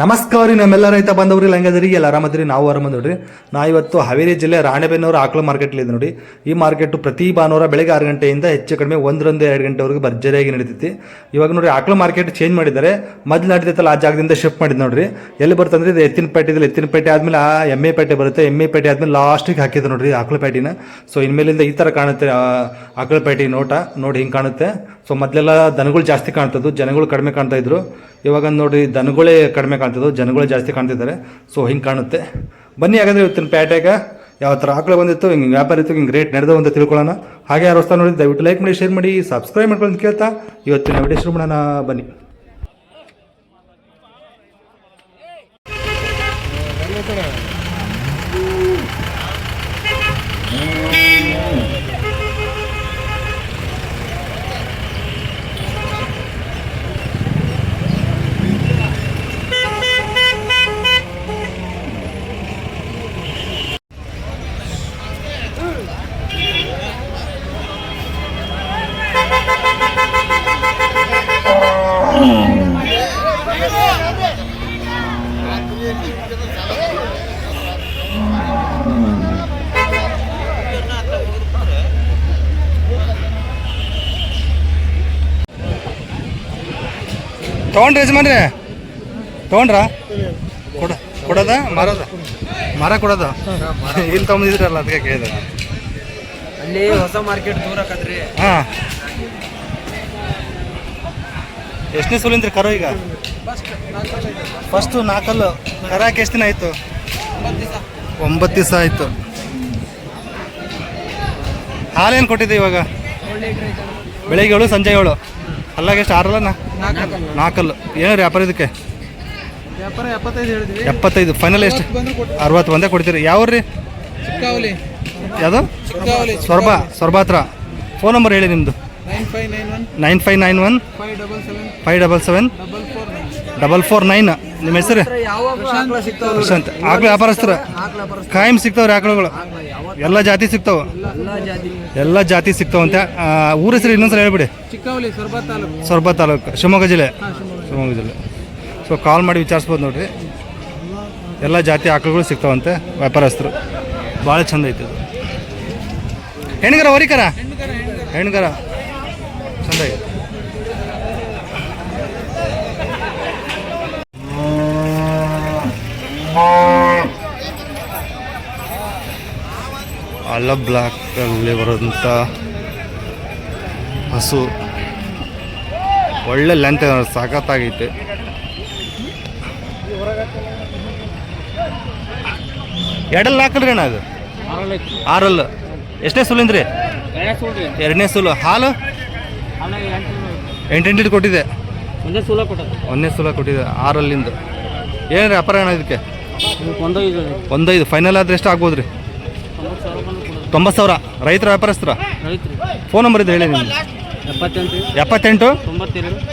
ನಮಸ್ಕಾರ ರೀ ನಮ್ಮೆಲ್ಲ ರೈತ ಬಂದವ್ರಿ ಹೆಂಗದ್ರಿ ಎಲ್ಲ ಆರಾಮದ್ರಿ ನಾವು ಆರಾಮ ನೋಡ್ರಿ ನಾ ಇವತ್ತು ಹಾವೇರಿ ಜಿಲ್ಲೆ ರಾಣೆಬೆನ್ನೂರು ಆಕಳ ಮಾರ್ಕೆಟ್ ಇದೆ ನೋಡಿ. ಈ ಮಾರ್ಕೆಟ್ ಪ್ರತಿ ಭಾನುವಾರ ಬೆಳಗ್ಗೆ 6 ಗಂಟೆಯಿಂದ ಹೆಚ್ಚು ಕಡಿಮೆ 1-2 ಗಂಟೆವರೆಗೂ ಭರ್ಜರಿಯಾಗಿ ನಡೀತೈತಿ. ಇವಾಗ ನೋಡ್ರಿ ಆಕಳ ಮಾರ್ಕೆಟ್ ಚೇಂಜ್ ಮಾಡಿದ್ದಾರೆ. ಮೊದಲು ನಡೀತೈತಲ್ಲ ಆ ಜಾಗದಿಂದ ಶಿಫ್ಟ್ ಮಾಡಿದ್ ನೋಡ್ರಿ. ಎಲ್ಲಿ ಬರ್ತಂದ್ರೆ ಇದು ಎತ್ತಿನ ಪೇಟೆ ಆದ್ಮೇಲೆ ಆ ಎಮ್ಮೆ ಪೇಟೆ ಬರುತ್ತೆ. ಎಮ್ಮೆ ಪೇಟೆ ಆದ್ಮೇಲೆ ಲಾಸ್ಟಿಗೆ ಹಾಕಿದ್ರು ನೋಡ್ರಿ ಆಕಳ ಪೇಟಿನ. ಸೊ ಇನ್ಮೇಲಿಂದ ಈ ಥರ ಕಾಣುತ್ತೆ ಆಕಳ ಪೇಟೆ ನೋಟ ನೋಡಿ ಹಿಂಗೆ ಕಾಣುತ್ತೆ. ಸೊ ಮೊದಲೆಲ್ಲ ದನಗಳು ಜಾಸ್ತಿ ಕಾಣ್ತದ್ದು, ಜನಗಳು ಕಡಿಮೆ ಕಾಣ್ತಾ ಇದ್ರು. ಇವಾಗ ನೋಡ್ರಿ ದನಗಳೇ ಕಡಿಮೆ ಕಾಣ್ತದ್ದು, ಜನಗಳೇ ಜಾಸ್ತಿ ಕಾಣ್ತಿದ್ದಾರೆ. ಸೊ ಹಿಂಗೆ ಕಾಣುತ್ತೆ. ಬನ್ನಿ ಹಾಗಾದ್ರೆ ಇವತ್ತಿನ ಪೇಟೆಗೆ ಯಾವ ಥರ ಆಕಳು ಬಂದಿತ್ತು, ಹಿಂಗೆ ವ್ಯಾಪಾರ ಇತ್ತು, ಹಿಂಗೆ ರೇಟ್ ನಡೆದವು ಅಂತ ತಿಳ್ಕೊಳ್ಳೋಣ. ಹಾಗೆ ಯಾರು ಹೊಸ್ತಾ ನೋಡಿ ದಯವಿಟ್ಟು ಲೈಕ್ ಮಾಡಿ, ಶೇರ್ ಮಾಡಿ, ಸಬ್ಸ್ಕ್ರೈಬ್ ಮಾಡ್ಕೊಂಡು ಕೇಳ್ತಾ ಇವತ್ತಿನ ವಿಡಿಯೋ ಶುರು ಮಾಡೋಣ ಬನ್ನಿ. ತೊಗೊಂಡ್ರಿ ಯಜಮಾನ್ರಿ, ತೊಗೊಂಡ್ರ ಕೊಡೋದ ಮರ ಕೊಡೋದ ಇಲ್ಲಿ ತೊಗೊಂಡಿದ್ರಲ್ಲ ಅದಕ್ಕೆ ಕೇಳಿದೆ. ಅಲ್ಲಿ ಹೊಸ ಮಾರ್ಕೆಟ್ ದೂರ ಆಕತ್ರಿ. ಹಾಂ, ಎಷ್ಟನೇ ಸೂಲಿಂದ್ರಿ ಕರು ಈಗ? ಫಸ್ಟು 4 ಕರಾಕೆ ಎಷ್ಟು ದಿನ ಆಯಿತು? 9 ದಿವಸ ಆಯಿತು. ಹಾಲೇನು ಕೊಟ್ಟಿದ್ದೆ ಇವಾಗ? ಬೆಳಿಗ್ಗೆ 7 ಸಂಜೆ 7. ಅಲ್ಲಾಗ ಎಷ್ಟು 6 ಅಲ್ಲ 4? ಏನು ವ್ಯಾಪಾರ ಇದಕ್ಕೆ? 75. ಫೈನಲ್ ಎಷ್ಟು? 60 ಒಂದೇ ಕೊಡ್ತೀರಿ. ಯಾವ್ರಿ? ಯಾವುದು? ಸೊರಬ ಹತ್ರ. ಫೋನ್ ನಂಬರ್ ಹೇಳಿ ನಿಮ್ಮದು. 9591 577 449. ನಿಮ್ಮ ಹೆಸರು? ಪ್ರಶಾಂತ್. ಆಕಳು ವ್ಯಾಪಾರಸ್ಥರ ಕಾಯಂ ಸಿಗ್ತಾವ್ರಿ ಆಕಳುಗಳು? ಎಲ್ಲ ಜಾತಿ ಸಿಗ್ತಾವೆ? ಎಲ್ಲ ಜಾತಿ ಸಿಗ್ತಾವಂತೆ. ಊರ ಹೆಸರು ಇನ್ನೊಂದ್ಸಲ ಹೇಳ್ಬಿಡಿ. ಸೊರಬ ತಾಲೂಕು, ಶಿವಮೊಗ್ಗ ಜಿಲ್ಲೆ. ಸೊ ಕಾಲ್ ಮಾಡಿ ವಿಚಾರಿಸ್ಬೋದು ನೋಡ್ರಿ. ಎಲ್ಲ ಜಾತಿ ಆಕಳುಗಳು ಸಿಗ್ತಾವಂತೆ. ವ್ಯಾಪಾರಸ್ಥರು ಭಾಳ ಚಂದ ಐತೆ. ಇದು ಹೆಣ್ಗರ ಹೊರಿಕರ? ಹೆಣ್ಗರ ಚಂದ ಐತೆ. ಅಲ್ಲ ಬ್ಲಾಕ್ ಅಲ್ಲಿ ಬರೋಂಥ ಹಸು ಒಳ್ಳೆ ಲೆಂತ್ ಸಾಕತ್ತಾಗೈತೆ. ಎರಡಲ್ಲಿ 4 ಅಣ್ಣ ಅದು? 6. ಎಷ್ಟನೇ ಸೂಲಿಂದ್ರಿ? 2ನೇ ಸೂಲು. ಹಾಲು 8 ಕೊಟ್ಟಿದೆ. ಒಂದೇ ಸೂಲ ಕೊಟ್ಟಿದೆ 6 ಏನು ವ್ಯಾಪಾರ ಅಣ್ಣ ಇದಕ್ಕೆ? 1.5. ಫೈನಲ್ ಆದರೆ ಎಷ್ಟು ಆಗ್ಬೋದು ರೀ? 90,000. ರೈತರ ವ್ಯಾಪಾರಸ್ಥರ? ಫೋನ್ ನಂಬರ್ ಇದೆ ಹೇಳಿ ನಿಮ್ದು. 78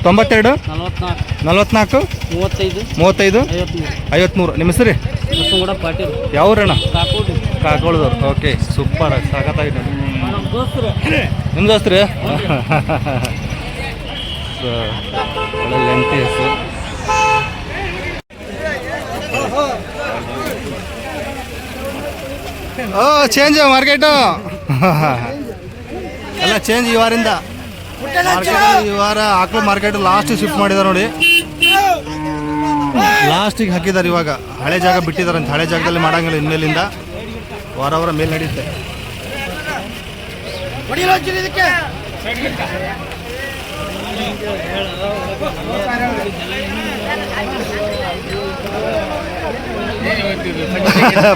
92 44 35 53. ನಿಮ್ಮ ಹೆಸರು? ಯಾವ್ರಣ್ಣ? ಕಾಕೋಳದವ್ರು. ಓಕೆ, ಸೂಪರ್, ಸಾಕತ್ತಾಗಿದೆ. ನಿಮ್ಮ ದೋಸ್ತ್ರಿ? ಒಳ್ಳೆ ಲೆಂತಿ ಹೆಸರು. ಚೇಂಜ್ ಮಾರ್ಕೆಟು ಎಲ್ಲ ಚೇಂಜ್. ಈ ವಾರಿಂದ ಈ ವಾರ ಆಕಳು ಮಾರ್ಕೆಟ್ ಲಾಸ್ಟ್ ಶಿಫ್ಟ್ ಮಾಡಿದ್ದಾರೆ ನೋಡಿ. ಲಾಸ್ಟಿಗೆ ಹಾಕಿದ್ದಾರೆ. ಇವಾಗ ಹಳೆ ಜಾಗ ಬಿಟ್ಟಿದ್ದಾರೆ ಅಂತ. ಹಳೆ ಜಾಗದಲ್ಲಿ ಮಾಡಂಗಿಲ್ಲ ಇನ್ಮೇಲಿಂದ. ವಾರ ಮೇಲೆ ನಡೆಯುತ್ತೆ.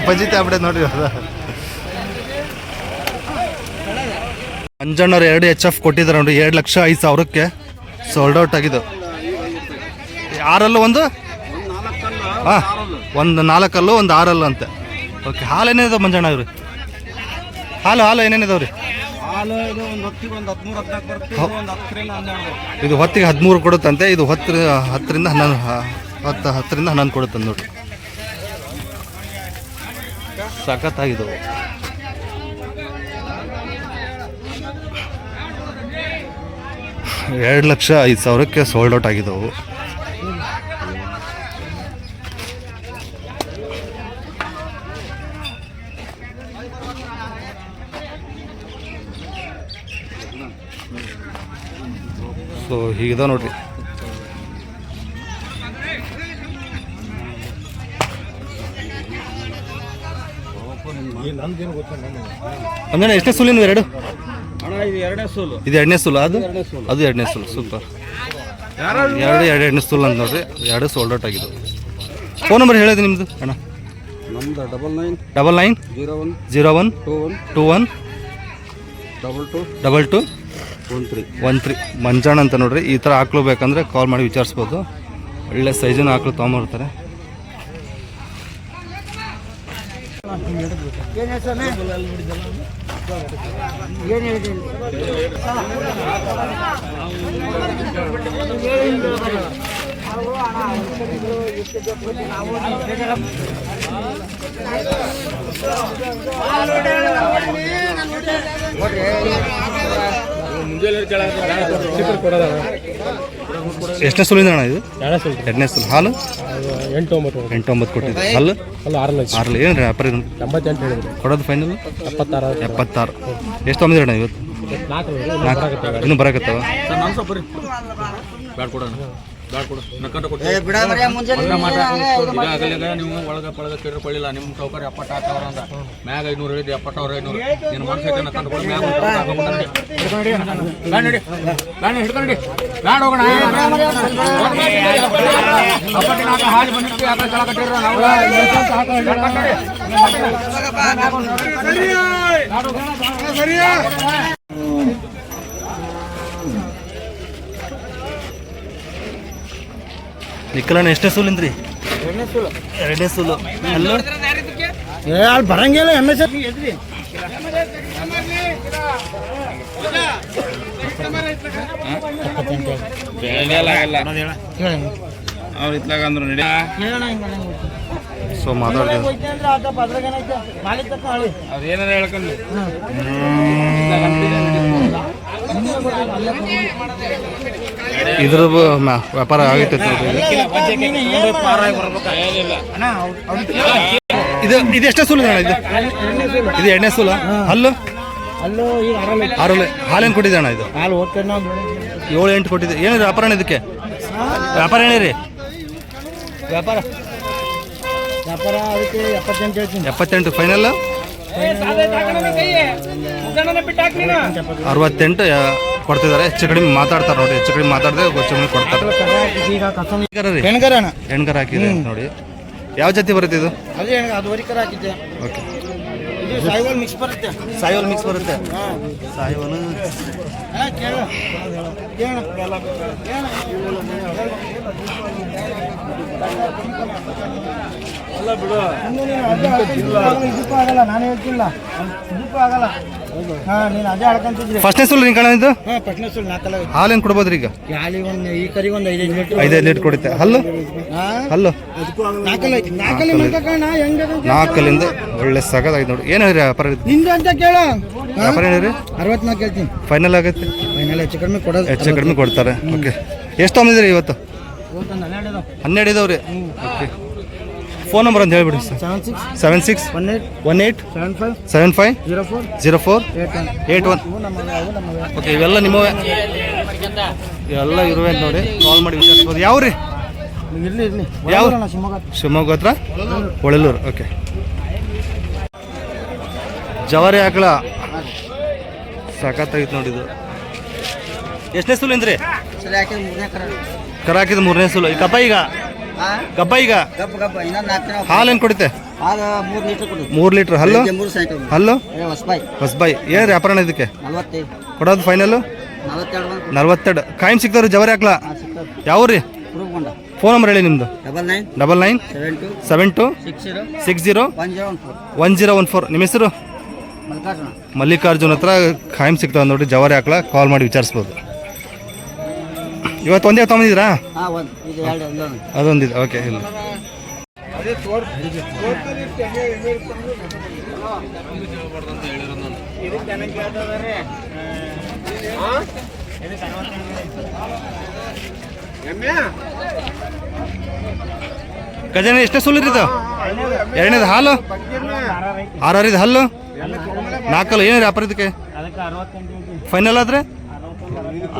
ಪಂಜಿತೆ ಆಗ್ಬಿಟ್ಟೆ ನೋಡ್ರಿ. ಮಂಜಣ್ಣವ್ರು 2 HF ಕೊಟ್ಟಿದ್ದಾರೆ ನೋಡಿ. 2,05,000ಕ್ಕೆ ಸೋಲ್ಡ್ ಔಟ್ ಆಗಿದ್ದು. 6 ಒಂದು? ಹಾಂ, ಒಂದು 4 ಒಂದು 6 ಅಂತೆ. ಓಕೆ, ಹಾಲು ಏನೇನಿದಾವೆ ಮಂಜಣ್ಣ ಇವ್ರಿ? ಹಾಲು ಏನೇನಿದಾವೆ ರೀ? ಇದು ಹೊತ್ತಿಗೆ 13 ಕೊಡುತ್ತಂತೆ. ಇದು 10ರಿಂದ 11 ಕೊಡುತ್ತೆ ನೋಡ್ರಿ. ಸಖತ್ತಾಗಿದ್ದವು. 2,05,000ಕ್ಕೆ ಸೋಲ್ಡ್ ಔಟ್ ಆಗಿದ್ದವು. ಸೊ ಹೀಗಿದಾವೆ ನೋಡ್ರಿ. ಅಂದ್ರೆ ಎಷ್ಟನೇ ಸೂಲು ನೀವು ಎರಡು? ಇದು ಎರಡನೇ ಸೋಲು. ಇದು ಎರಡನೇ ಸೂಲು, ಅದು ಎರಡನೇ ಸೂಲು. ಸೂಪರ್. ಎರಡನೇ ಸೂಲು ಅಂತ ನೋಡ್ರಿ. ಎರಡು ಸೋಲ್ಡ್ ಔಟ್ ಆಗಿದ್ದು. ಫೋನ್ ನಂಬರ್ ಹೇಳೋದು ನಿಮ್ಮದು ಅಣ್ಣ? ನಮ್ದು 99 99 01 21 22 13 ಮಂಜಾಣ ಅಂತ ನೋಡ್ರಿ. ಈ ಥರ ಆಕಳು ಬೇಕಂದ್ರೆ ಕಾಲ್ ಮಾಡಿ ವಿಚಾರಿಸ್ಬೋದು. ಒಳ್ಳೆ ಸೈಜಿನ ಆಕಳು ತೊಗೊಂಬರ್ತಾರೆ. ಎಷ್ಟನೇ ಸುಲಿಂದ ಅಣ್ಣ ಇದು? ಎರಡನೇ ಸುಲು. ಹಾಲು 8-9 ಕೊಟ್ಟಿದ್ದು. ಹಲ್ಲು 6. ಏನು ರೀ ವ್ಯಾಪಾರ ಇದು? 88 ಹೇಳಿದ್ರು. ಕೊಡೋದು ಫೈನಲ್ 76. ಎಷ್ಟು ತೊಗೊಂಡಿದ್ರಣ್ಣ ಇವತ್ತು? 4. ಇನ್ನೂ ಬರಕತ್ತವ? ನೀವು ಒಳಗ ಪಳಗ ಕೇಳ್ಕೊಳ್ಳಿಲ್ಲ. ನಿಮ್ಮ ಸೌಕರ್ಯ 70,000 ಅಂದ ಮ್ಯಾಗ 500 ಹೇಳಿದ್ದು 70,500. ನಿನ್ನ ಮನಸ್ಸೈತೆ ನಕ್ಕೊಂಡು ಮ್ಯಾಗ ಹಿಡ್ಕೊಂಡು ಬ್ಯಾಡ ಹೋಗೋಣ. ಹಾಜಿ ಬಂದಿರ್ತೀವಿ ಆ ಕಡೆ ಕೆಳ ಕಟ್ಟಿರೋ ನಾವು ನಿಕ್ಕಲಣ್ಣ ಎಷ್ಟನೇ ಸೂಲಿಂದ್ರಿ? ಎರಡನೇ ಸೂಲು. ಅಲ್ಲೂ ಬರಂಗಿಲ್ಲ ಎಮ್ಮೆ ಅವ್ರು ಇತ್ಲಾಗ ಅಂದ್ರು ನಡಿ. ಸೊ ಮಾತಾಡ್ತೀವಿ. ಅವ್ರು ಏನಾರ ಹೇಳ್ಕೊಂಡು ಇದ್ರ ವ್ಯಾಪಾರ ಆಗೈತೆ ಇದು. ಇದು ಎಷ್ಟೇ ಸೂಲು ಅಣ್ಣ? ಇದು ಎರಡನೇ ಸೂಲ. ಹಲ್ಲು 6. ಹಾಲೇನು ಕೊಟ್ಟಿದೆ ಅಣ್ಣ ಇದು? 7-8 ಕೊಟ್ಟಿದೆ. ಏನಿದೆ ವ್ಯಾಪಾರ ಇದಕ್ಕೆ? ವ್ಯಾಪಾರ ಏನಿರಿ? ವ್ಯಾಪಾರ ಅದಕ್ಕೆ 78 ಫೈನಲ್ 68 ಕೊಡ್ತಿದ್ದಾರೆ. ಹೆಚ್ಚು ಕಡಿಮೆ ಮಾತಾಡ್ತಾರೆ ನೋಡಿ. ಹೆಚ್ಚು ಕಡಿಮೆ ಮಾತಾಡಿದ್ರೆ ಹೆಚ್ಚು ಕೊಡ್ತಾರೆ. ಹೆಣ್ಕರ ಹಾಕಿದೆ ನೋಡಿ. ಯಾವ ಜಾತಿ ಬರುತ್ತೆ ಇದು? ಓಕೆ. ಸಾಯಿವಾಲ್ ಮಿಕ್ಸ್ ಬರುತ್ತೆ. ಸಾಯಿವಾಲ್ ಸಾಯಿವಾಲ್ ಇದಕ್ಕೂ ಆಗಲ್ಲ, ನಾನು ಹೇಳ್ತಿಲ್ಲ. ಇದಕ್ಕೂ ಆಗಲ್ಲ. ನೀನು ಅದೇ ಆಡ್ಕೊಂತಿದ್ರಿ. ಫಸ್ಟ್ನೇ ಸುಲ್ ನಿಂಗೆ ಇದು? ಫಸ್ಟ್ನೇ ಸುಲ್ 4 ಹಾಲೇನು ಕೊಡ್ಬೋದ್ರಿ ಈಗ? ಈ ಕರಿಗೆ ಒಂದು 5 ಲೀಟರ್ ಕೊಡುತ್ತೆ. ಹಲ್ಲು 4 ಒಳ್ಳೆ ಸಗದಾಗಿ ನೋಡಿ. ಏನು ಹೇಳ್ರಿ ವ್ಯಾಪಾರ? ನಿಂದು ಅಂತ ಕೇಳ. ವ್ಯಾಪಾರ ಹೇಳಿರಿ? 64 ಹೇಳ್ತೀನಿ. ಫೈನಲ್ ಆಗುತ್ತೆ. ಫೈನಲ್ ಹೆಚ್ಚು ಕಡಿಮೆ ಕೊಡೋದು. ಹೆಚ್ಚು ಕಡಿಮೆ ಕೊಡ್ತಾರೆ. ಓಕೆ. ಎಷ್ಟು ತೊಗೊಂಡಿದ್ರಿ ಇವತ್ತು? 12 ಇದಾವ್ರಿ. ಓಕೆ. ಫೋನ್ ನಂಬರ್ ಅಂತ ಹೇಳ್ಬಿಡಿ ಸರ್. 76 18 75 04 81. ಓಕೆ. ಇವೆಲ್ಲ ನಿಮ್ಮವೇ? ಇವೆಲ್ಲ ಇರುವೆ ನೋಡಿ. ಕಾಲ್ ಮಾಡಿ ವಿಚಾರಿಸ್ಬೋದು. ಯಾವ ರೀ? ಯಾವ? ಶಿವಮೊಗ್ಗ ಹತ್ರ ಹೊಳಲೂರು. ಓಕೆ. ಜವಾರಿ ಆಕಳ ಸಖತ್ತಾಗಿತ್ತು ನೋಡಿದ್ದು. ಎಷ್ಟನೇ ಸುಲು ಅಂದ್ರಿ? ಕರ ಹಾಕಿದ 3ನೇ ಸುಲು. ಈ ಕಪ್ಪ ಈಗ ಹಾಲೇನು ಕೊಡುತ್ತೆ? 3 ಲೀಟ್ರ್. ಹಲ್ಲು ಹೊಸಬಾಯಿ. ಏನು ವ್ಯಾಪಾರ ಇದಕ್ಕೆ? ಕೊಡೋದು ಫೈನಲ್ಲು 42. ಕಾಯಂ ಸಿಗ್ತಾವ್ರಿ ಜವರಿ ಹಾಕ್ಲ? ಯಾವ ರೀ? ಫೋನ್ ನಂಬರ್ ಹೇಳಿ ನಿಮ್ಮದು? 99 72 60 1014. ನಿಮ್ಮ ಹೆಸರು? ಮಲ್ಲಿಕಾರ್ಜುನ್ ಹತ್ರ ಕಾಯಂ ಸಿಗ್ತಾವೆ ನೋಡಿ ಜವಾರಿ ಹಾಕ್ಲ. ಕಾಲ್ ಮಾಡಿ ವಿಚಾರಿಸ್ಬೋದು. ಇವತ್ತು ಒಂದೇ ತೊಗೊಂಡಿದ್ದೀರಾ? ಅದೊಂದಿದೆ. ಓಕೆ. ಇಲ್ಲ ಗಜನ ಎಷ್ಟೇ ಸುಲಿರಿದ? ಎರಡನೇದು ಹಾಲು 6 ಹಲ್ಲು 4. ಏನು ವ್ಯಾಪಾರ ಇದಕ್ಕೆ? ಫೈನಲ್ ಆದರೆ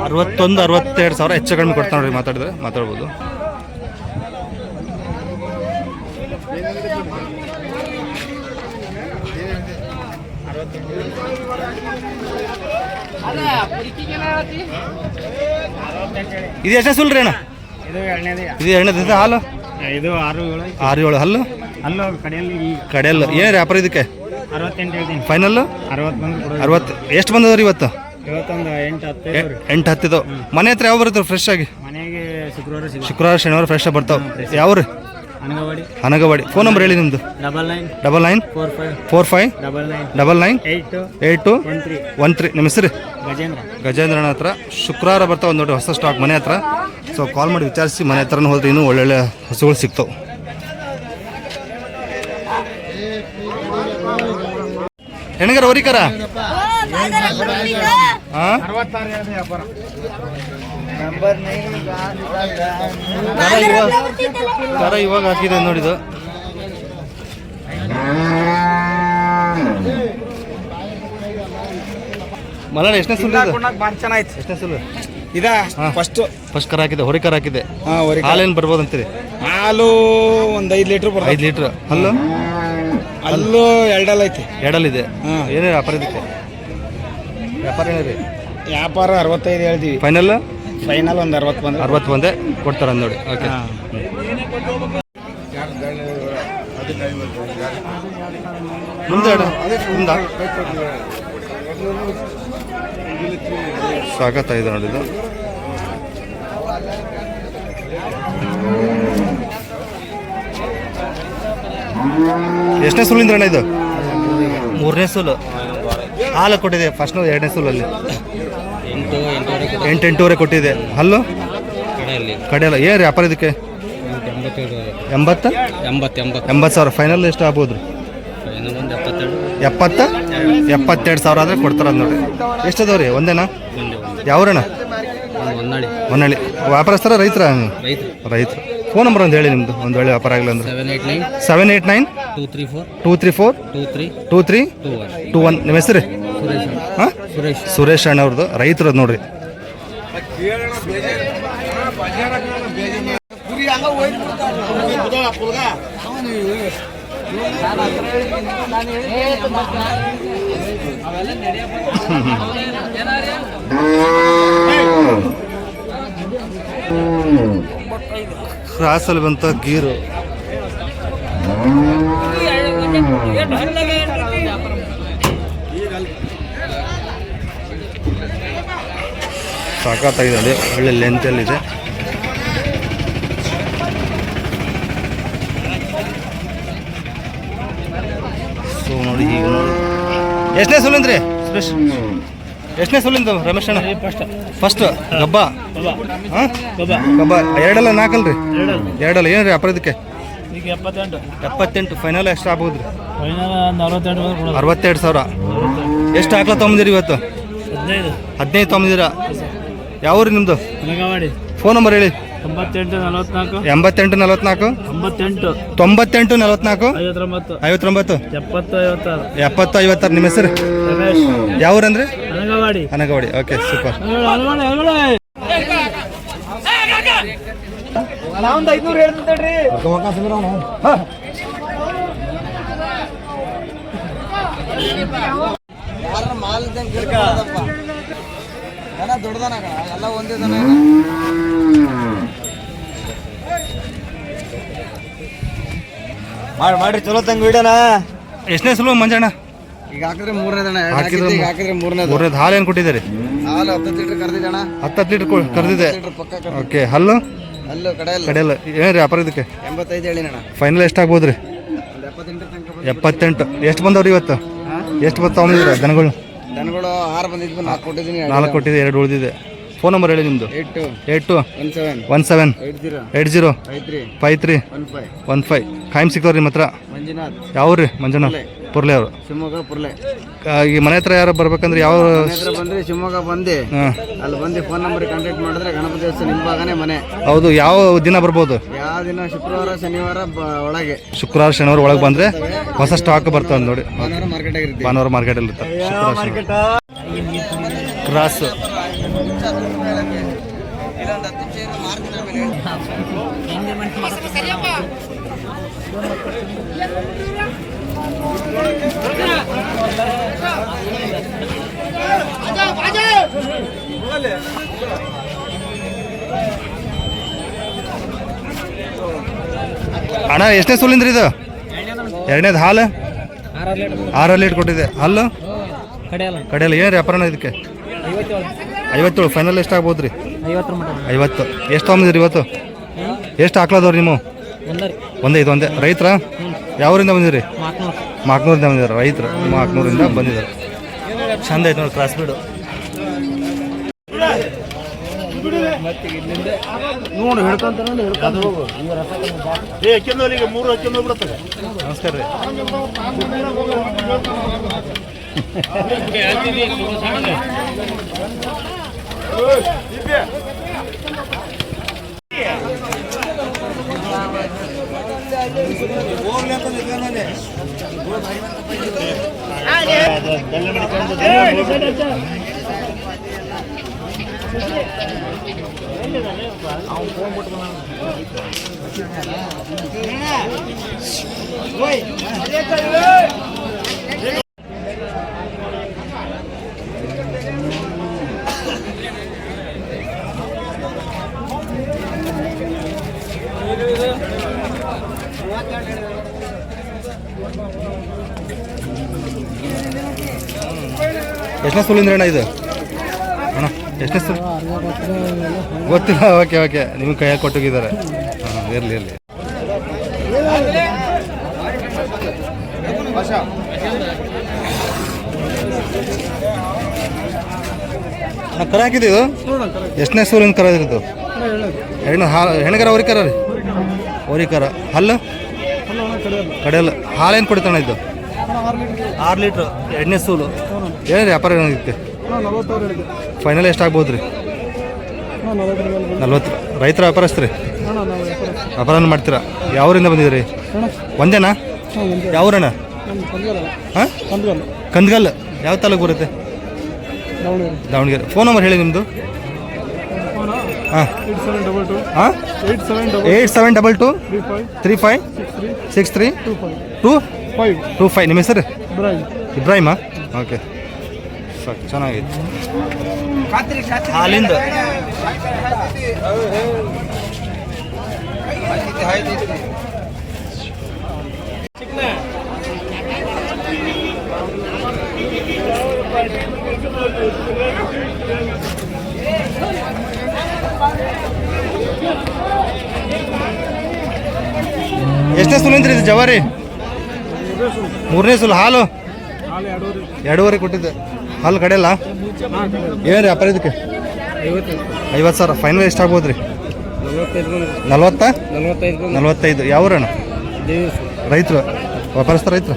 61 62 ಸಾವಿರ ಹೆಚ್ಚು ಕಡಿಮೆ ಕೊಡ್ತಾ ನೋಡ್ರಿ, ಮಾತಾಡಿದ್ರೆ ಮಾತಾಡ್ಬೋದು. ಇದು ಎಷ್ಟೇ ಸುಲ್ರಿ ಅಣ್ಣ? ಇದು ಎರಡನೇದು. ಇದು ಎರಡನೇದು ಹಾಲು ಇದು 6 6 7 ಹಲ್ಲು ಅಲ್ಲೋ ಕಡೆಯಲ್ಲಿ ಕಡೆಯಲ್ಲ. ಏನು ವ್ಯಾಪಾರ ಇದಕ್ಕೆ? 68 ಹೇಳ್ತೀನಿ. ಫೈನಲ್ಲು 60 ಬಂದು ಕೊಡೋದು. 60. ಎಷ್ಟು ಬಂದವ್ರಿ ಇವತ್ತು? ಇವತ್ತೊಂದು 8 10 8 10 ಮನೆ ಹತ್ರ ಯಾವ ಬರ್ತಾವೆ ಫ್ರೆಶ್ ಆಗಿ? ಮನೆಗೆ ಶುಕ್ರವಾರ ಸಿಗ ಶುಕ್ರವಾರ ಶನಿವಾರ ಫ್ರೆಶ್ ಆಗಿ ಬರ್ತಾವೆ. ಯಾವ್ರಿ? ಅನಗವಾಡಿ. ಹನಗವಾಡಿ. ಫೋನ್ ನಂಬರ್ ಹೇಳಿ ನಿಮ್ಮದು. 99 45 99 8 13 ನಿಮ್ಮ ಹೆಸರು? ಗಜೇಂದ್ರ. ಗಜೇಂದ್ರನ ಹತ್ರ ಶುಕ್ರವಾರ ಬರ್ತಾವೆ ಒಂದು ನೋಡಿ, ಹೊಸ ಸ್ಟಾಕ್ ಮನೆ ಹತ್ರ. ಸೊ ಕಾಲ್ ಮಾಡಿ ವಿಚಾರಿಸಿ, ಮನೆ ಹತ್ರನೂ ಹೋದ್ರೆ ಇನ್ನೂ ಒಳ್ಳೊಳ್ಳೆ ಹಸುಗಳು ಸಿಗ್ತಾವೆ. ಹೆಣ್ಗರ ಹೊರಿಕರ ಹಾಂ ಕರ ಇವಾಗ ಹಾಕಿದೆ ನೋಡಿದು. ಮಲಣ ಎಷ್ಟನೇ ಸುಳ್ಳು ಇದು? ಎಷ್ಟನೇ ಸುಳ್ಳು ಇದ ಹಾಂ. ಫಸ್ಟ್ ಫಸ್ಟ್ ಕರ ಹಾಕಿದೆ, ಹೊರಿ ಕರ ಹಾಕಿದೆ. ಹಾಂ. ಹಾಲೇನು ಬರ್ಬೋದು ಅಂತೀರಿ? ಹಾಲು ಒಂದು 5 ಲೀಟ್ರ್ 5 ಲೀಟ್ರ್. ಹಲ್ಲು ಅಲ್ಲೂ 2 ಐತಿ. ಎರಡಲ್ಲಿದೆ. ಹಾಂ. ಏನೇ ವ್ಯಾಪಾರ ಇದಕ್ಕೆ? ವ್ಯಾಪಾರ ಏನಿದೆ? ವ್ಯಾಪಾರ 65 ಹೇಳ್ತೀವಿ. ಫೈನಲ್ ಫೈನಲ್ ಒಂದು 60 ಬಂದ್ರೆ 60 ಬಂದೆ ಕೊಡ್ತಾರೆ ಅಂದ್ ನೋಡಿ. ಓಕೆ. ಮುಂದೆ ಸಾಕತ್ತಾಗಿದೆ ನೋಡಿದ್ದು. ಎಷ್ಟನೇ ಸುಲಿಂದ್ರಣ್ಣ ಇದು? 3ನೇ ಸುಲು. ಹಾಲು ಕೊಟ್ಟಿದೆ ಫಸ್ಟ್ 2ನೇ ಸುಲಲ್ಲಿ 8 8.5 ಕೊಟ್ಟಿದೆ. ಹಲ್ಲು ಕಡೆಯಲ್ಲ. ಏನು ವ್ಯಾಪಾರ ಇದಕ್ಕೆ? 80 ಸಾವಿರ. ಫೈನಲ್ ಎಷ್ಟು ಆಗ್ಬೋದು? 72 ಸಾವಿರ ಆದರೆ ಕೊಡ್ತಾರ ನೋಡಿ. ಎಷ್ಟು ಅದಾವ್ರಿ? ಒಂದೇನಾ? ಯಾವ್ರಣ್ಣ? ಹೊನ್ನಳ್ಳಿ. ವ್ಯಾಪಾರಸ್ಥರ ರೈತರ? ರೈತರು. ಫೋನ್ ನಂಬರ್ ಒಂದು ಹೇಳಿ ನಿಮ್ಮದು, ಒಂದು ವೇಳೆ ವ್ಯಾಪಾರ ಆಗಿಲ್ಲ ಅಂದ್ರೆ. 789 234 2321. ನಿಮ್ಮ ಹೆಸರು? ಹಾಂ, ಸುರೇಶ್ ಅಣ್ಣ ಅವ್ರದ್ದು. ರೈತರು ಅದು ನೋಡ್ರಿ. ಕ್ರಾಸಲ್ಲಿ ಬಂತ ಗೀರು. ಸಾಕಾಗಿದೆ, ಅದೇ ಒಳ್ಳೆ ಲೆಂತಲ್ಲಿದೆ. ಸೊ ನೋಡಿ, ಈಗ ನೋಡಿ ಎಷ್ಟನೇ ಸುಲಿಂದ್ರಿ ಸುರೇಶ್? ಎಷ್ಟನೇ ಸುಲಿಂದು ರಮೇಶ್ ಅಣ್ಣ? ಫಸ್ಟ್ ಗಬ್ಬ. ಹಾಂ, ಗಬ್ಬ. ಎರಡಲ್ಲ ನಾಲ್ಕಲ್ರಿ? ಎರಡಲ್ಲ. ಏನು ರೀ ವ್ಯಾಪಾರ ಇದಕ್ಕೆ? 78. ಫೈನಲ್ ಎಷ್ಟು ಆಗ್ಬೋದು ರೀ? 62 ಸಾವಿರ. ಎಷ್ಟು ಹಾಕ್ಲ ತೊಗೊಂಬಂದಿರಿ ಇವತ್ತು? 15 ತೊಗೊಂಬಂದಿರಾ? ಯಾವ ಊರಿ ನಿಮ್ಮದು? ಫೋನ್ ನಂಬರ್ ಹೇಳಿ. 88 44 88 44 98 44 59 70 56. ನಿಮ್ಮ ಹೆಸರು? ಯಾವ ಊರಂದ್ರೆ? ಅನಗವಾಡಿ. Okay, super. ಒಂದು 500 ಹೇಳ್ತೇಳ್ರಿ. ದೊಡ್ಡದನ ಎಲ್ಲ ಒಂದೇ ದನ. ಮಾಡ್ರಿ ಚಲೋ ತಂಗ ವಿಡನ. ಎಷ್ಟನೇ ಸುಲಭ ಮಂಜಣ್ಣ? ಈಗ ಹಾಕಿದ್ರೆ 3ನೇ ದನ. ಹಾಕಿದ್ರೆ 3ನೇ. ಹಾಲು ಏನು ಕೊಟ್ಟಿದ್ದೀರಿ? ಹಾಲು 10 ಲೀಟರ್ ಕರೆದಿದ್ದಣ. 10 ಲೀಟರ್ ಕರೆದಿದೆ. ಪಕ್ಕ. ಓಕೆ. ಹಲ್ಲು ಅಲ್ಲೂ ಕಡೆಯಲ್ಲ. ಏನು ರೀ ವ್ಯಾಪಾರ ಇದಕ್ಕೆ? 85 ಹೇಳಿನಣ್ಣ. ಫೈನಲ್ ಎಷ್ಟು ಆಗ್ಬೋದು ರೀ? 78. ಎಷ್ಟು ಬಂದವ್ರಿ ಇವತ್ತು? ಎಷ್ಟು ಬರ್ತಾವ ದನಗಳು? ದನಗಳು 6 ಬಂದಿದ್ವು, 4 ಕೊಟ್ಟಿದ್ದೀನಿ. 4 ಕೊಟ್ಟಿದೆ, 2 ಉಳಿದಿದೆ. ಫೋನ್ ನಂಬರ್ ಹೇಳಿ ನಿಮ್ಮದು. 82 17 80 53 15. ಖಾಯಂ ಸಿಗ್ತಾವ್ರಿ ನಿಮ್ಮ ಹತ್ರ? ಮಂಜುನಾಥ್. ಯಾವ ರೀ? ಮಂಜುನಾಥ್ ಪುರ್ಲೆ ಅವರು. ಶಿವಮೊಗ್ಗ ಪುರ್ಲೆ. ಈ ಮನೆ ಹತ್ರ ಯಾರು ಬರ್ಬೇಕಂದ್ರೆ ಯಾವ? ಬಂದ್ರೆ ಶಿವಮೊಗ್ಗ ಬಂದು ಅಲ್ಲಿ ಬಂದು ಫೋನ್ ನಂಬರ್ ಕಾಂಟ್ಯಾಕ್ಟ್ ಮಾಡಿದ್ರೆ ಗಣಪತಿ ದೇವಸ್ಥಾನ ಹಿಂಭಾಗನೇ ಮನೆ. ಹೌದು. ಯಾವ ದಿನ ಬರ್ಬೋದು? ಯಾವ ದಿನ? ಶುಕ್ರವಾರ ಶನಿವಾರ ಒಳಗೆ. ಶುಕ್ರವಾರ ಶನಿವಾರ ಒಳಗೆ ಬಂದ್ರೆ ಹೊಸ ಸ್ಟಾಕ್ ಬರ್ತದೆ ನೋಡಿ. ಮಾರ್ಕೆಟ್ ಆಗಿರುತ್ತೆ. ಭಾನುವಾರ ಮಾರ್ಕೆಟಲ್ಲಿ ಇರ್ತಾರೆ. ಶುಕ್ರವಾರ ಕ್ರಾಸ್ ಅಣ್ಣ ಎಷ್ಟನೇ ಸೂಲಿಂದ್ರಿ ಇದು? ಎರಡನೇದು ಹಾಲು 6 ಲೀಟ್ರ್ ಕೊಟ್ಟಿದೆ. ಹಾಲು ಕಡೆಯಲ್ಲ ಏನು ವ್ಯಾಪಾರನ ಇದಕ್ಕೆ? 57. ಫೈನಲ್ ಎಷ್ಟು ಆಗ್ಬೋದು ರೀ? 50. ಎಷ್ಟು ತೊಗೊಂಡಿದ್ರಿ ಇವತ್ತು? ಎಷ್ಟು ಹಾಕ್ಲದವ್ರಿ ನೀವು? ಒಂದೇ ರೈತರ? ಯಾವೂರಿಂದ ಬಂದಿರಿ? ಮಾಕ್ನೂರಿಂದ ಬಂದಿದ್ದಾರೆ ರೈತರು. ಮಾಕ್ನೂರಿಂದ ಬಂದಿದ್ದಾರೆ. ಚಂದ ಐತೆ ನೋಡಿ ಕ್ರಾಸ್ ಬೀಡು. ನೋಡು ಹಿಡ್ಕೊಂತ ಹಿಡ್ಕೊಂಡು ಹೋಗು. ನಮಸ್ಕಾರ ರೀ. ಎಷ್ಟನೇ ಸೂಲಿಂದ್ರಿ ಅಣ್ಣ ಇದು? ಅಣ್ಣ ಎಷ್ಟನೇ ಸೂಲ್ ಗೊತ್ತಿಲ್ಲ. ಓಕೆ ನಿಮ್ಗೆ ಕೈಯಾಗಿ ಕೊಟ್ಟೋಗಿದ್ದಾರೆ. ಹಾಂ ಇರಲಿ. ಕರ ಹಾಕಿದ್ದು ಇದು? ಎಷ್ಟನೇ ಸೂಲಿನ ಕರ ಇರೋದು? ಹೆಣ್ಗರ ಹೊರಿಕರ ರೀ? ಹೊರಿಕರ. ಹಲ್ಲು ಕಡೆಯಲ್ಲ. ಹಾಲೇನು ಕೊಡ್ತಾನೆ ಇದು? 6 ಲೀಟ್ರ್. ಎರಡನೇ ಸೂಲು. ಏನು ವ್ಯಾಪಾರ ಏನಾಗುತ್ತೆ? ಫೈನಲ್ ಎಷ್ಟು ಆಗ್ಬೋದು ರೀ? 40. ರೈತರ ವ್ಯಾಪಾರಸ್ತ್ರಿ? ವ್ಯಾಪಾರ ಮಾಡ್ತೀರಾ? ಯಾವೂರಿಂದ ಬಂದಿದ್ದೀರಿ? ಒಂದೇನಾ? ಯಾವೂರಣ್ಣ? ಹಾಂ ಕಂದಗಲ್. ಯಾವ ತಾಲೂಕು ಬರುತ್ತೆ? ದಾವಣಗೆರೆ. ಫೋನ್ ನಂಬರ್ ಹೇಳಿ ನಿಮ್ಮದು. ಹಾಂ 8722 35 63 25. ನಿಮ್ಮ ಹೆಸರು? ಇಬ್ರಾಹಿಮಾ? ಓಕೆ ಸಾಕು, ಚೆನ್ನಾಗೈತೆ. ಹಾಲಿಂದ ಎಷ್ಟನೇ ಸುಲಿಂದ್ರಿ ಇದು ಜವಾರಿ? 3ನೇ ಸುಲು. ಹಾಲು 2.5 ಕೊಟ್ಟಿದ್ದೆ. ಹಾಲು ಕಡೆಯಲ್ಲ? ಏನು ವ್ಯಾಪಾರ ಇದಕ್ಕೆ? 50,000. ಫೈನಲ್ ಎಷ್ಟು ಆಗ್ಬೋದು ರೀ? 45. ಯಾವೂರಣ್ಣ? ರೈತರು? ವ್ಯಾಪಾರಸ್ಥ ರೈತರು?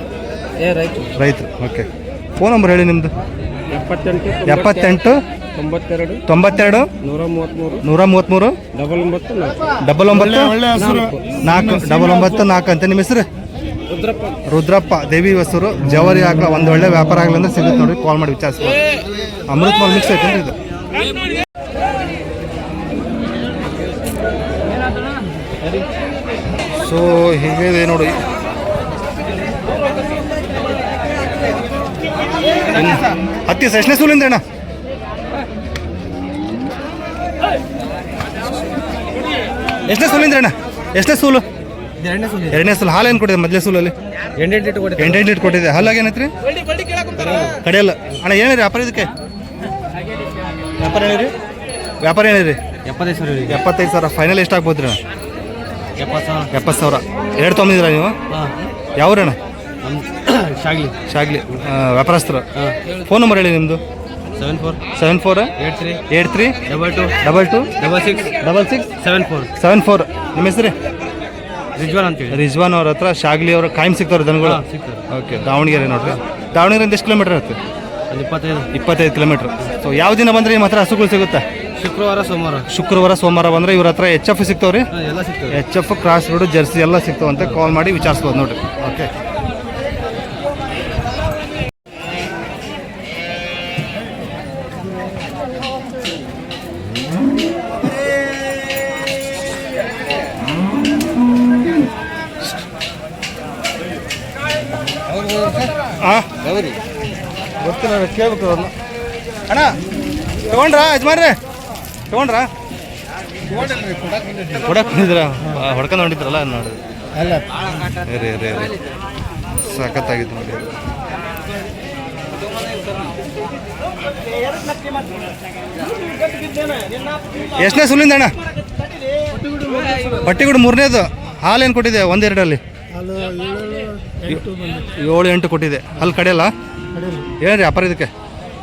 ರೈತರು. ಓಕೆ. ಫೋನ್ ನಂಬರ್ ಹೇಳಿ ನಿಮ್ಮದು. 78 92 133 99 ಅಂತ. ನಿಮ್ಮ ಹೆಸರು? ರುದ್ರಪ್ಪ. ದೇವಿ ಹೊಸೂರು. ಜವಾರಿ ಆಗಲ ಒಂದು ಒಳ್ಳೆ ವ್ಯಾಪಾರ ಆಗಲಿ ಅಂದ್ರೆ ಸಿಗುತ್ತೆ ನೋಡಿ. ಕಾಲ್ ಮಾಡಿ ವಿಚಾರಿಸ್ಬೋದು. ಅಮೃತ ಮಾಲ್ ಮಿಕ್ಸ್ ಐತೆ ಇದು. ಸೊ ಹೀಗಿದೆ ನೋಡಿ. ಹತ್ತಿ ಎಷ್ಟನೇ ಸೂಲಿಂದ ಅಣ್ಣ? ಎಷ್ಟನೇ ಸೂಲಿಂದ ಅಣ್ಣ? ಎಷ್ಟನೇ ಸೂಲು? ಎರಡನೇ ಸೂಲು. ಹಾಲು ಏನು ಕೊಟ್ಟಿದೆ ಮೊದಲೇ ಸೂಲಲ್ಲಿ? 8 ಲೀಟ್ರ್ ಕೊಟ್ಟಿದೆ. ಹಾಲಾಗ ಏನೈತ್ರಿ? ಕಡೆಯಲ್ಲ. ಅಣ್ಣ ಏನಿರಿ ವ್ಯಾಪಾರ ಇದಕ್ಕೆ? ವ್ಯಾಪಾರ ಹೇಳಿರಿ? 75,000. ಫೈನಲ್ ಎಷ್ಟು ಆಗ್ಬೋದು ರೀ? 70,000. 2 ತೊಗೊಂಡಿದ್ದೀರಾ ನೀವು? ಯಾವ್ರಣ್ಣ? ಶಾಗ್ಲಿ. ವ್ಯಾಪಾರಸ್ಥರು. ಫೋನ್ ನಂಬರ್ ಹೇಳಿ ನಿಮ್ಮದು. 74 83 22 66 74. ನಿಮ್ಮ ಹೆಸರು? ರಿಜ್ವಾನ್ ಅವ್ರ ಹತ್ರ ಶಾಗ್ಲಿ ಅವ್ರ ಕಾಯಂ ಸಿಗ್ತಾವ್ರಿ ದನಗಳು? ಓಕೆ. ದಾವಣಗೆರೆ ನೋಡ್ರಿ. ದಾವಣಗೆರೆಯಿಂದ ಎಷ್ಟು ಕಿಲೋಮೀಟರ್ ಇರುತ್ತೆ? 25 ಕಿಲೋಮೀಟ್ರ್. ಸೊ ಯಾವ ದಿನ ಬಂದ್ರೆ ನಿಮ್ಮ ಹತ್ರ ಹಸುಗಳು ಸಿಗುತ್ತೆ? ಶುಕ್ರವಾರ ಸೋಮವಾರ ಬಂದರೆ ಇವ್ರ ಹತ್ರ HF ಸಿಗ್ತಾವ್ರಿ? HF, cross road, Jersey ಎಲ್ಲ ಸಿಗ್ತಾವಂತೆ. ಕಾಲ್ ಮಾಡಿ ವಿಚಾರಿಸ್ಬೋದು ನೋಡ್ರಿ. ಓಕೆ. ಹಾಂ ಗೌರಿ ಗೊತ್ತಿಲ್ಲ ಕೇಳ್ಬೇಕು ಅವ್ರನ್ನ. ಅಣ್ಣ ತೊಗೊಂಡ್ರಾ ಯಜಮಾನ್ರಿ ತೊಗೊಂಡ್ರಾ ಹೊಡಕ್ಕೆ ಬಂದಿದ್ರ ಹೊಡ್ಕೊಂಡು ಹೊಂಟಿದ್ರಲ್ಲ ನೋಡಿ ಅಲ್ಲ ರೀ ರೀ ರೀ ಸಖತ್ತಾಗಿತ್ತು ನೋಡಿ. ಎಷ್ಟನೇ ಸುಲಿಂದ ಅಣ್ಣ? ಪಟ್ಟಿಗುಡು ಮೂರನೇದು. ಹಾಲು ಏನು ಕೊಟ್ಟಿದೆ? ಒಂದೆರಡಲ್ಲಿ ಅಲ್ಲ 7-8 ಕೊಟ್ಟಿದೆ. ಅಲ್ಲಿ ಕಡೆಯಲ್ಲ ಹೇಳ್ರಿ ವ್ಯಾಪಾರ ಇದಕ್ಕೆ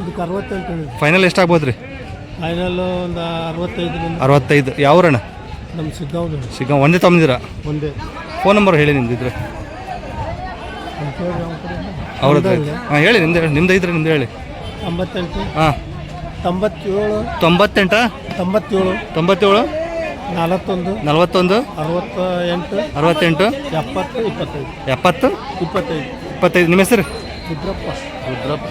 ಇದಕ್ಕೆ 68 ಹೇಳಿ. ಫೈನಲ್ ಎಷ್ಟಾಗ್ಬೋದು ರೀ? ಫೈನಲ್ ಒಂದು 65 65. ಯಾವ ಊರಣ್ಣ? ನಮ್ಮ ಸಿಗ್ಗಾವ್ ಸಿಗ್ಗಾಂವ್. ಒಂದೇ ತೊಗೊಂಡಿದ್ದೀರಾ? ಒಂದೇ. ಫೋನ್ ನಂಬರ್ ಹೇಳಿ ನಿಮ್ದಿದ್ರೆ. ಅವ್ರದ್ದು ಹಾಂ ಹೇಳಿ ನಿಮ್ದು ಹೇಳಿ. ನಿಮ್ದು ಐತ್ರಿ ನಿಮ್ದು ಹೇಳಿ. 98 ಹಾಂ 97 98 97 97 41 41 68 68 70 25 70 25 25. ನಿಮ್ಮ ಹೆಸರು? ರುದ್ರಪ್ಪ. ರುದ್ರಪ್ಪ.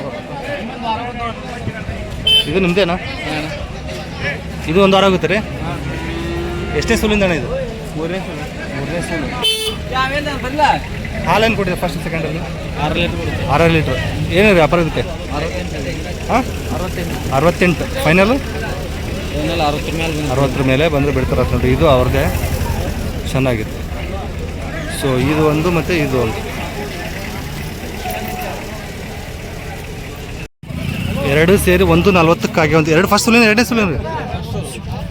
ಇದು ನಿಮ್ಮದೇನಾ? ಇದು ಒಂದು ವಾರ ಆಗುತ್ತೆ ರೀ. ಎಷ್ಟನೇ ಸೂಲಿಂದ ಅಣ್ಣ ಇದು? ಮೂರನೇ ಸೂಲು. ಹಾಲೇನು ಕೊಟ್ಟಿದೆ ಫಸ್ಟ್ ಸೆಕೆಂಡಲ್ಲಿ? 6 ಲೀಟ್ರ್. ಏನು ವ್ಯಾಪಾರ ಇದಕ್ಕೆ? ಹಾಂ 68. ಫೈನಲು 60 ಮೇಲೆ ಬಂದರೆ ಬಿಡ್ತಾರೆ ನೋಡಿರಿ. ಇದು ಅವ್ರಿಗೆ ಚೆನ್ನಾಗಿತ್ತು. ಸೊ ಇದು ಒಂದು ಮತ್ತು ಇದು ಒಂದು. ಎರಡು ಸೇರಿ 140 ಒಂದು. ಎರಡು ಫಸ್ಟ್ ಸೂಲಿನ ಎರಡನೇ ಸೂಲಿನ ರೀ?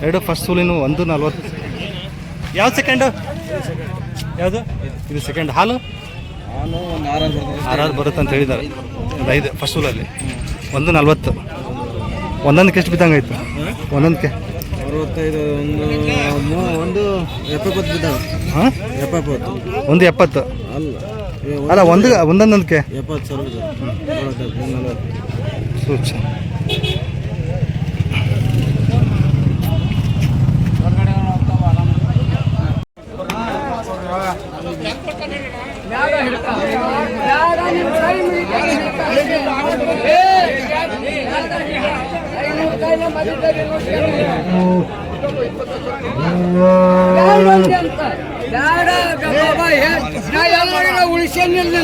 ಎರಡು ಫಸ್ಟ್ ಸೂಲಿನ 140. ಯಾವ್ದು ಸೆಕೆಂಡು? ಯಾವುದು ಇದು ಸೆಕೆಂಡ್? ಹಾಲು ಒಂದು 6 ಬರುತ್ತೆ ಅಂತ ಹೇಳಿದ್ದಾರೆ. ಒಂದು 5 ಫಸ್ಟ್ ಸೂಲಲ್ಲಿ 140. ಒಂದೊಂದಕ್ಕೆ ಎಷ್ಟು ಬಿದ್ದಂಗೆ ಆಯಿತು? ಒಂದೊಂದಕ್ಕೆ 65. ಒಂದು 70 ಬಿದ್ದಾವೆ. ಹಾಂ 70 ಒಂದು 70 ಅಲ್ಲ ಅಲ್ಲ ಒಂದೊಂದಕ್ಕೆ 70 ಸೂಚ. ಉಳಿಸ್ಯಾನಿಲ್ಲ